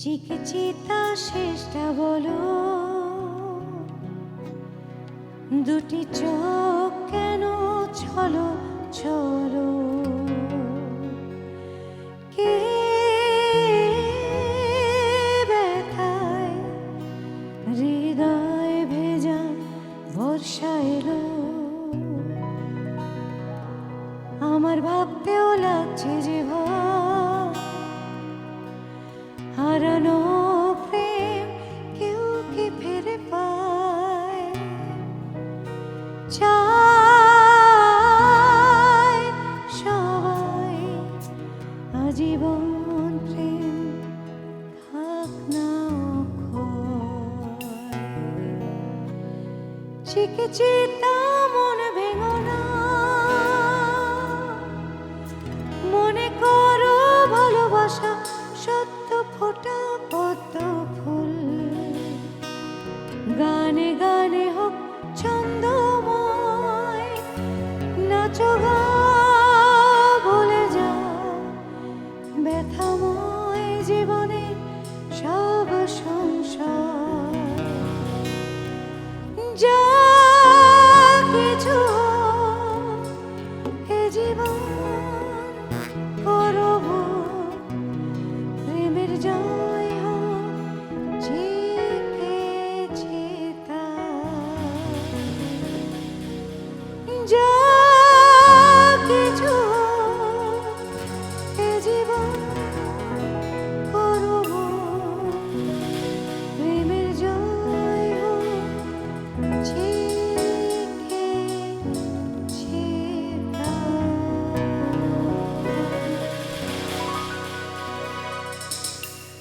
চিকিচিতা শেষটা বলো, দুটি চোখ কেন ছলো ছলো, কে ব্যথায় হৃদয় ভেজা বর্ষা এলো। আমার ভাবতেও লাগছে যে হারানো প্রেম কেউ কি ফিরে পায়, চায় সবাই আজীবন প্রেম থাক না অক্ষয়। চিকিচিতা মন ভেঙো না, মনে করো ভালোবাসা সত্য ফোটা পদ্ম ফুল, গানে গানে হোক ছন্দময়, নাচো